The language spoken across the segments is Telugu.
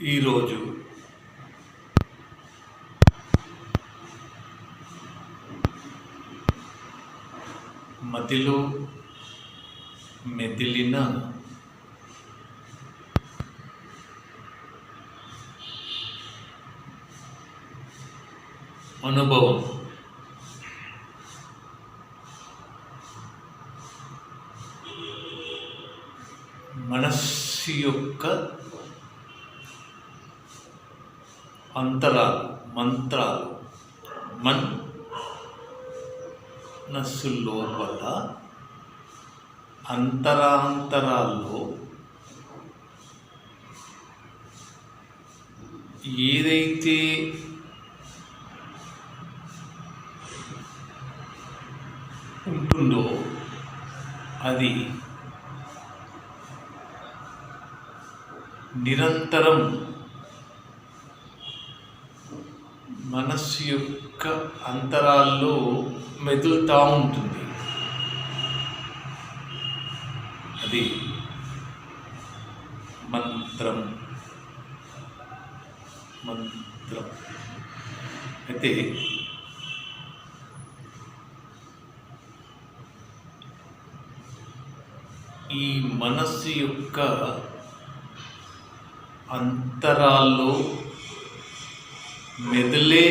ఈరోజు మదిలో మెదిలిన అనుభవం మనస్సు యొక్క అంతరాలు మంత్రాలు మనస్సు లోపల అంతరాంతరాల్లో ఏదైతే ఉంటుందో అది నిరంతరం మనస్సు యొక్క అంతరాల్లో మెదులుతూ ఉంటుంది. అది మంత్రం అయితే ఈ మనస్సు యొక్క అంతరాల్లో మెదిలే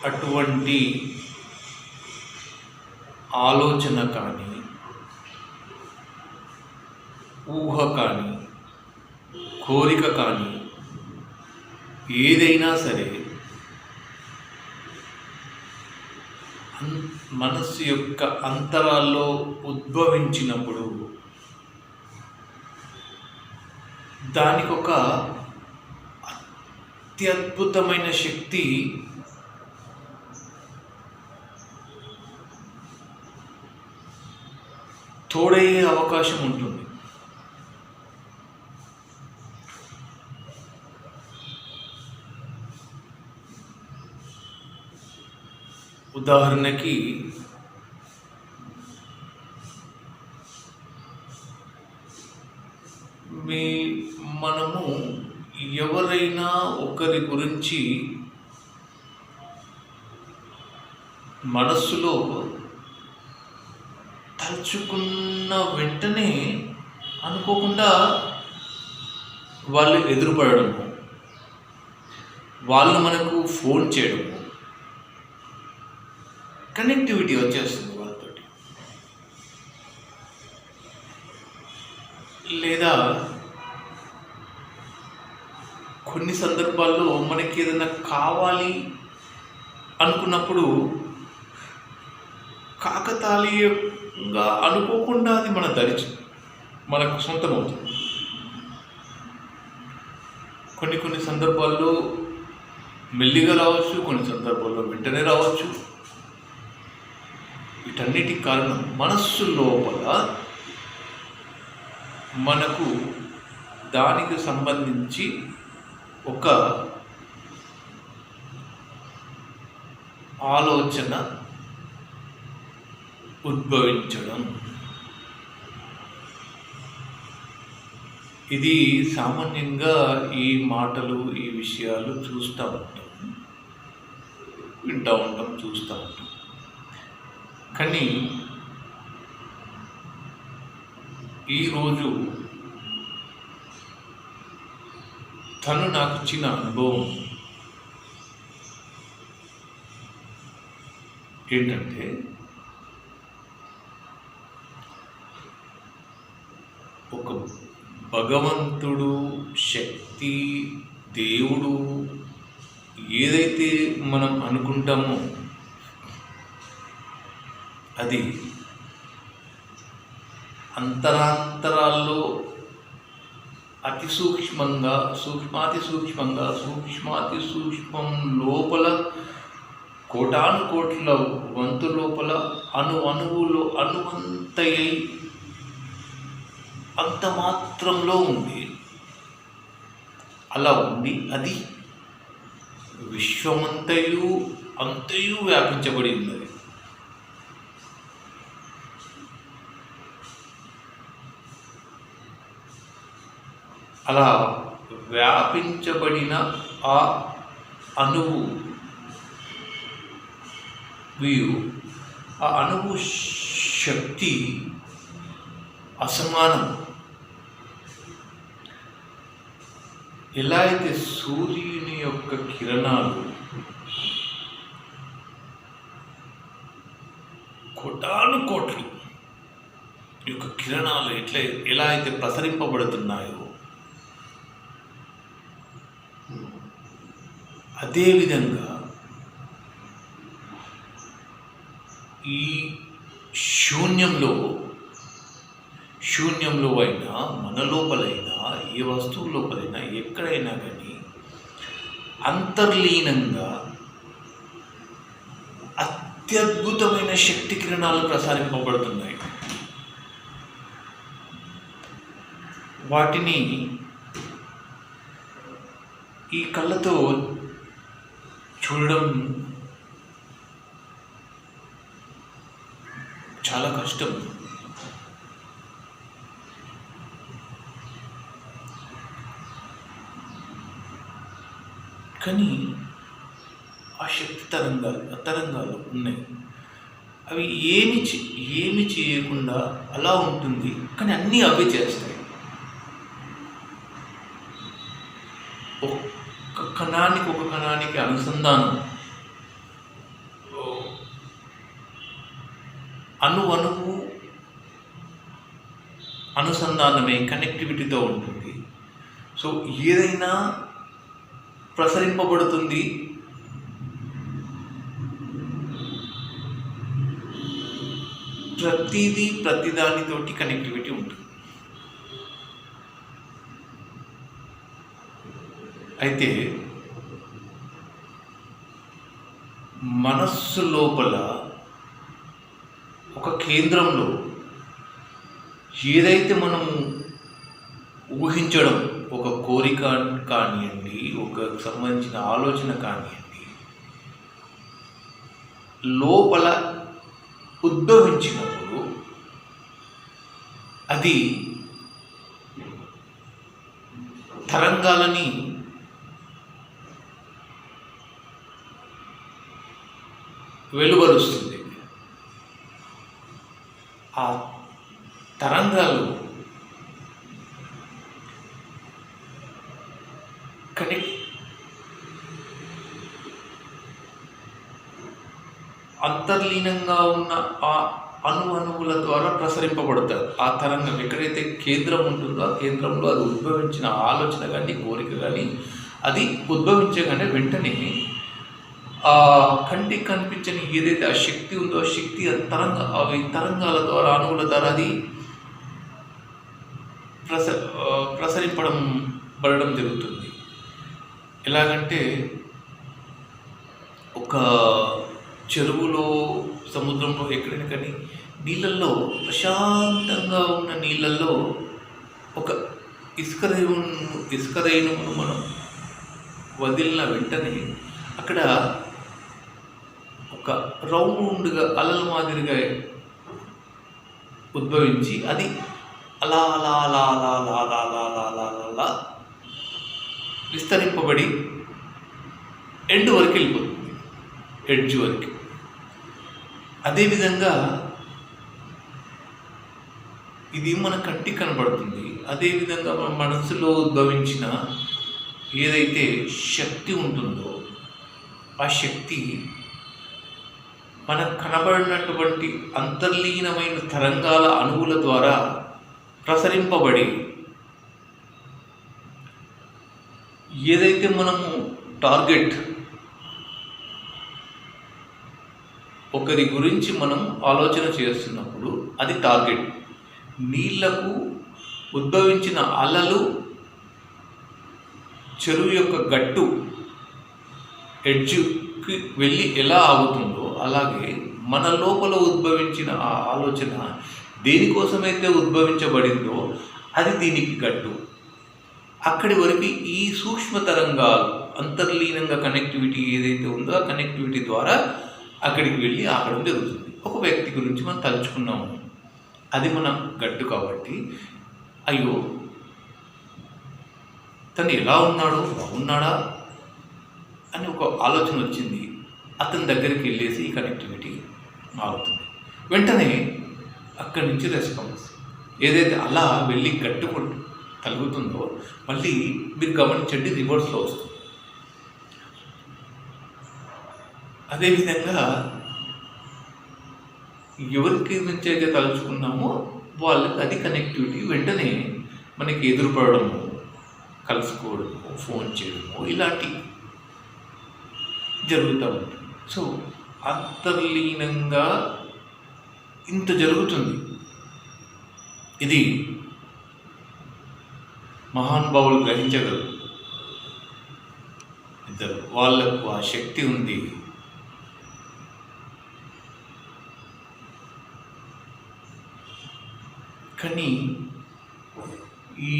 అటువంటి ఆలోచన కానీ ఊహ కానీ కోరిక కానీ ఏదైనా సరే మనస్సు యొక్క అంతరాల్లో ఉద్భవించినప్పుడు దానికి ఒక అత్యద్భుతమైన శక్తి తోడయ్యే అవకాశం ఉంటుంది. ఉదాహరణకి మనము ఎవరైనా ఒకరి గురించి మనస్సులో తలుచుకున్న వెంటనే అనుకోకుండా వాళ్ళు ఎదురుపడము, వాళ్ళు మనకు ఫోన్ చేయడము, కనెక్టివిటీ వచ్చేస్తుంది వాళ్ళతోటి. లేదా కొన్ని సందర్భాల్లో మనకి ఏదైనా కావాలి అనుకున్నప్పుడు కాకతాళీయంగా అనుకోకుండా అది మనకు సొంతమవుతుంది. కొన్ని సందర్భాల్లో మెల్లిగా రావచ్చు, కొన్ని సందర్భాల్లో వెంటనే రావచ్చు. వీటన్నిటికి కారణం మనస్సు లోపల మనకు దానికి సంబంధించి ఒక ఆలోచన ఉద్భవించడం. ఇది సామాన్యంగా ఈ మాటలు, ఈ విషయాలు చూస్తూ ఉంటాం, వింటూ ఉంటాం, చూస్తూ ఉంటాం. కానీ ఈరోజు తను నాకు ఇచ్చిన అనుభవం ఏంటంటే, ఒక భగవంతుడు, శక్తి, దేవుడు ఏదైతే మనం అనుకుంటామో అది అంతరాంతరాల్లో అతి సూక్ష్మాతి సూక్ష్మం లోపల కోటాను కోట్ల వంతు లోపల అణువులో అణువంతయ్యి అంత మాత్రంలో ఉంది. అలా ఉంది. అది విశ్వమంతయు వ్యాపించబడి ఉన్నది. అలా వ్యాపించబడిన ఆ అణువు ఆ అణువు శక్తి అసమానం. ఎలా అయితే సూర్యుని యొక్క కిరణాలు కోటాను కోట్లు యొక్క కిరణాలు ఎలా అయితే ప్రసరింపబడుతున్నాయో, అదేవిధంగా ఈ శూన్యంలో అయినా, మన లోపలైనా, ఏ వస్తువు లోపలైనా, ఎక్కడైనా కానీ అంతర్లీనంగా అత్యద్భుతమైన శక్తి కిరణాలు ప్రసారింపబడుతున్నాయి. వాటిని ఈ కళ్ళతో చూడడం చాలా కష్టం. కానీ ఆ శక్తి తరంగాలు ఉన్నాయి. అవి ఏమి చేయకుండా అలా ఉంటుంది, కానీ అన్నీ అవే చేస్తాయి. ఒక కణానికి అనుసంధానం, అణువు అనుసంధానమే కనెక్టివిటీతో ఉంటుంది. సో ఏదైనా ప్రసరింపబడుతుంది. ప్రతిదానితోటి కనెక్టివిటీ ఉంటుంది. అయితే మనస్సు లోపల ఒక కేంద్రంలో ఏదైతే మనము ఊహించడం, ఒక కోరిక కానివ్వండి, ఒక సంబంధించిన ఆలోచన కానివ్వండి, లోపల ఉద్భవించినప్పుడు అది తరంగాలని వెలువరుస్తుంది. ఆ తరంగాలు అంతర్లీనంగా ఉన్న ఆ అణువుల ద్వారా ప్రసరింపబడతారు. ఆ తరంగం ఎక్కడైతే కేంద్రం ఉంటుందో ఆ కేంద్రంలో అది ఉద్భవించిన ఆలోచన కానీ, కోరిక కానీ, అది ఉద్భవించగానే వెంటనే ఆ కంటికి కనిపించని ఏదైతే ఆ శక్తి ఉందో ఆ శక్తి తరంగాల ద్వారా, అణువుల ద్వారా అది ప్రసరింపబడడం జరుగుతుంది. ఎలాగంటే ఒక చెరువులో, సముద్రంలో, ఎక్కడైనా కానీ నీళ్ళల్లో, ప్రశాంతంగా ఉన్న నీళ్ళల్లో ఒక ఇసుక రేణువును మనం వదిలిన వెంటనే అక్కడ ఒక రౌండ్గా అలల మాదిరిగా ఉద్భవించి అది అలా అలా అలా అలా అలా అలా అలా అలా అలా అలా విస్తరింపబడి ఎండ్ వరకు వెళ్ళిపోతుంది, ఎడ్జ్ వరకు. అదేవిధంగా ఇది మన కంటికి కనబడుతుంది. అదేవిధంగా మన మనసులో ఉద్భవించిన ఏదైతే శక్తి ఉంటుందో ఆ శక్తి మనకు కనబడినటువంటి అంతర్లీనమైన తరంగాల అణువుల ద్వారా ప్రసరింపబడి ఏదైతే మనము టార్గెట్, ఒకరి గురించి మనం ఆలోచన చేస్తున్నప్పుడు అది టార్గెట్. నీళ్లకు ఉద్భవించిన అలలు చెరువు యొక్క గట్టు ఎడ్జ్కి వెళ్ళి ఎలా ఆగుతుందో అలాగే మన లోపల ఉద్భవించిన ఆ ఆలోచన దేనికోసమైతే ఉద్భవించబడిందో అది దీనికి గట్టు. అక్కడి వరకు ఈ సూక్ష్మ తరంగాలు అంతర్లీనంగా కనెక్టివిటీ ఏదైతే ఉందో ఆ కనెక్టివిటీ ద్వారా అక్కడికి వెళ్ళి ఆగడం జరుగుతుంది. ఒక వ్యక్తి గురించి మనం తలుచుకున్నాము, అది మన గట్టు కాబట్టి, అయ్యో తను ఎలా ఉన్నాడు, బాగున్నాడా అని ఒక ఆలోచన వచ్చింది. అతని దగ్గరికి వెళ్ళేసి ఈ కనెక్టివిటీ మారుతుంది. వెంటనే అక్కడి నుంచి రెస్పాన్స్ ఏదైతే అలా వెళ్ళి గట్టుకుంటూ కలుగుతుందో మళ్ళీ మీరు గమనించండి రివర్స్లో వస్తుంది. అదేవిధంగా ఎవరికి నుంచి అయితే తలుచుకున్నామో వాళ్ళకి అది కనెక్టివిటీ వెంటనే మనకి ఎదురుపడము, కలుసుకోవడము, ఫోన్ చేయడము ఇలాంటివి జరుగుతూ ఉంటుంది. సో అంతర్లీనంగా ఇంత జరుగుతుంది. ఇది మహానుభావులు గ్రహించగలరు. ఇద్దరు వాళ్ళకు ఆ శక్తి ఉంది. కానీ ఈ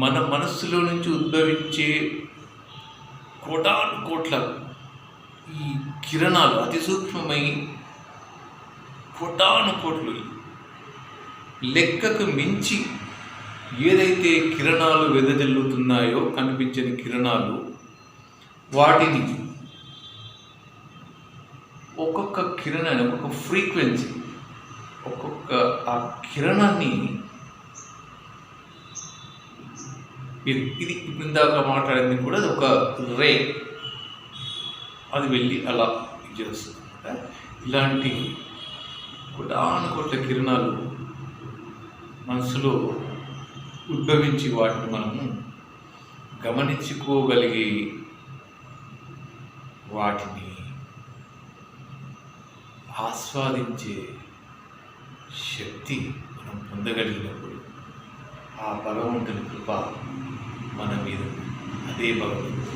మన మనస్సులో నుంచి ఉద్భవించే కోటాను కోట్ల ఈ కిరణాలు అతి సూక్ష్మమై కోటాను కోట్లు లెక్కకు మించి ఏదైతే కిరణాలు వెదజల్లుతున్నాయో కనిపించని కిరణాలు, వాటిని ఒక్కొక్క కిరణాన్ని ఒక్కొక్క ఫ్రీక్వెన్సీ ఒక్కొక్క ఆ కిరణాన్ని ఇది ఇందాక మాట్లాడింది కూడా అది ఒక రే, అది వెళ్ళి అలా చేస్తుంది. ఇలాంటి కోటాను కోట్ల కిరణాలు మనసులో ఉద్భవించి వాటిని మనము గమనించుకోగలిగి వాటిని ఆస్వాదించే శక్తి మనం పొందగలిగినప్పుడు ఆ భగవంతుని కృప మన మీద, అదే భగవంతుడు